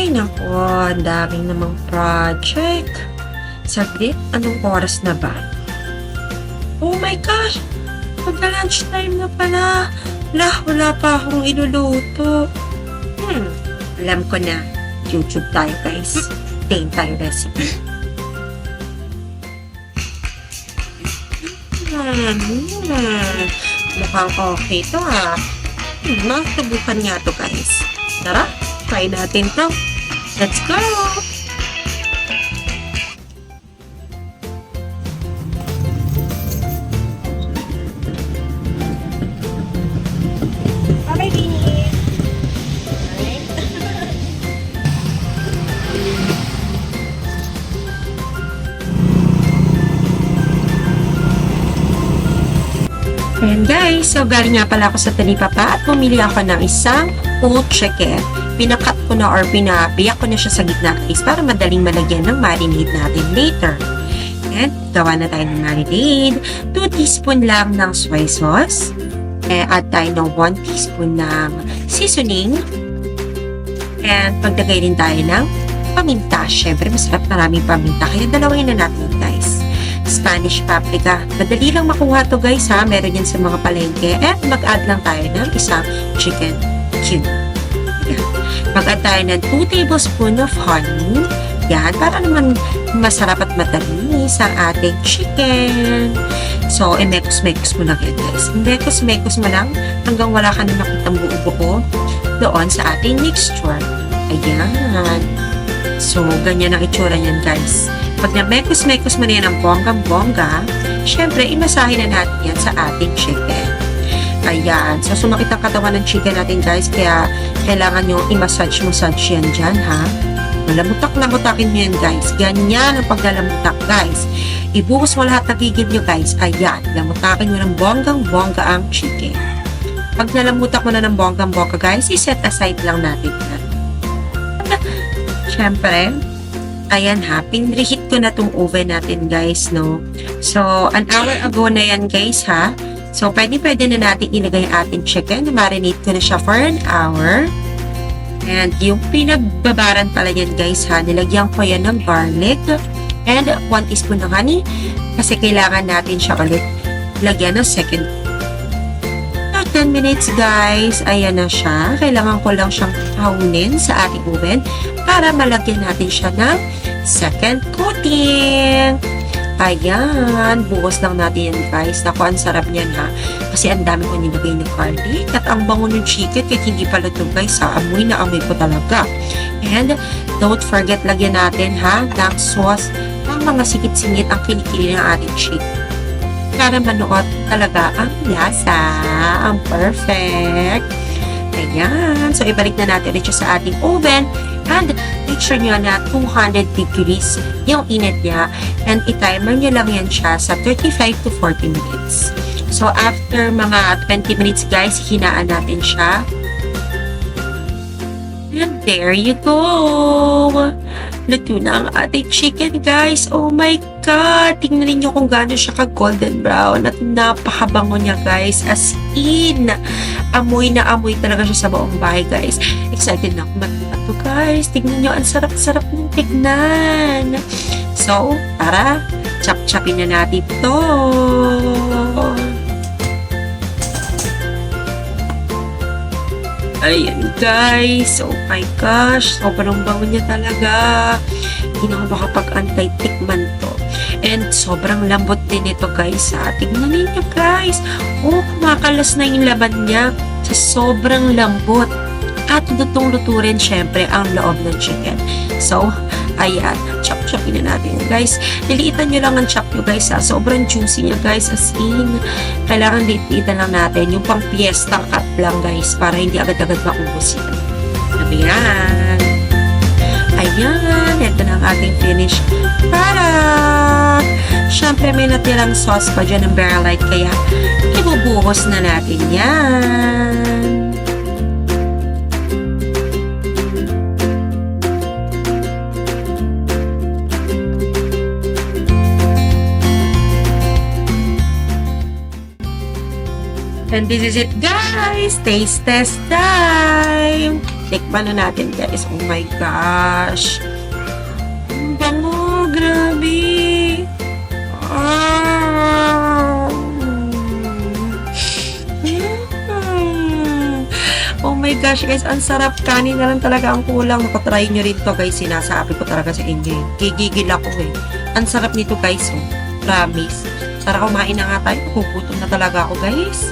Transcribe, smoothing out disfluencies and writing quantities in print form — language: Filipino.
Ay, naku, ang daming namang project. Saglit, anong oras na ba? Oh my gosh! Magka-lunch time na pala. Wala pa akong iluluto. Alam ko na. YouTube tayo, guys. Tain tayo recipe. Mukhang okay to, ha. Masubukan nga to, guys. Tara, try natin to. Let's go! Ayan guys, so galing nga pala ako sa Talipapa at pumili ako ng isang whole chicken. Pinakat ko na or pinabiyak ko na siya sa gitna guys para madaling malagyan ng marinade natin later. And gawa na tayo ng marinade. 2 teaspoon lang ng soy sauce. Add tayo ng 1 teaspoon ng seasoning. And pagdagay din tayo ng paminta. Siyempre masarap, maraming paminta. Kaya dalawin na natin guys. Spanish paprika. Madali lang makuha to guys ha. Meron yan sa mga palengke. At mag-add lang tayo ng isang chicken cube. Yan. Mag-add tayo ng 2 tablespoon of honey. Yan. Para naman masarap at matamis ang ating chicken. So, imekos-mekos mo lang yan guys. Imekos-mekos mo lang hanggang wala ka na makitang buo-buo doon sa ating mixture. Ayan. So, ganyan ang itsura niyan guys. Pag na-mekos-mekos mo na yan ang bonggang-bongga, syempre, imasahin na natin yan sa ating chicken. Ayan. So, sumakit ang katawan ng chicken natin, guys. Kaya, kailangan nyo i-massage yan dyan, ha? Malamutak-lamutakin nyo yan, guys. Ganyan ang paglalamutak, guys. Ibuhos mo lahat ng gigil nyo, guys. Ayan. Lamutakin mo ng bonggang-bongga ang chicken. Pag nalamutak mo na ng bonggang-bongga, guys, i-set aside lang natin yan. Syempre, ayan ha, pinreheat ko na tong oven natin guys, no? So, an hour ago na yan guys ha. So, pwede na natin ilagay ating chicken. Marinate ko na siya for an hour. And yung pinagbabaran pala yan guys ha, nilagyan ko yan ng garlic and 1 teaspoon ng honey kasi kailangan natin siya ulit lagyan ng second. 10 minutes guys, ayan na siya. Kailangan ko lang siyang hawunin sa ating oven para malagyan natin siya ng second coating. Ayan, buhos lang natin yan guys. Naku, ang sarap niyan ha. Kasi ang dami ko nilagay ng garlic at ang bango ng chicken kahit hindi pala ito guys ha. Amoy na amoy ko talaga. And don't forget lagyan natin ha ng sauce ng mga sikit-singit ang kilikili ng ating chicken. Para manuot talaga ang lasa. Ang perfect. Ayan. So, ibalik na natin ito sa ating oven. And, make sure nyo na 200 degrees yung init niya. And, i-timer nyo lang yan siya sa 35 to 40 minutes. So, after mga 20 minutes, guys, hinaan natin siya. And, there you go. Luto na ang ating chicken, guys. Oh my God! Tingnan niyo kung gaano siya ka-golden brown at napakabango niya, guys. As in, amoy na amoy talaga siya sa buong bahay, guys. Excited na ako magpato, guys. Tingnan niyo, ang sarap-sarap ng tignan. So, tara, chop-chopin na natin ito. Ayan guys, oh my gosh, sobrang bango niya talaga. Hindi na ako makapag-antay tikman to. And sobrang lambot din ito guys ha. Tignan ninyo guys. Oh, kumakalas na yung laman niya sa sobrang lambot. At lutong-luto rin syempre ang loob ng chicken. So, ayan, chop-chopin na natin guys. Liliitan nyo lang ang chop nyo guys ha. Sobrang juicy niya guys, as in. Kailangan liliitan lang natin yung pang fiesta cut lang guys para hindi agad-agad maubos yan. Ayan. Ayan, ito na ang ating finished product. Syempre may natirang sauce pa dyan ng Berlite kaya ibubuhos na natin yan. And this is it guys! Taste test time! Tikman na natin guys. Oh my gosh. Ang bango, grabe. Ah. Oh my gosh guys, ang sarap. Kanin na lang talaga ang kulang. Try nyo rin to guys. Sinasabi ko talaga sa inyo. Gigigil ako eh. Ang sarap nito guys. Oh. Promise. Tara kumain na nga tayo. Nagugutom na talaga ako guys.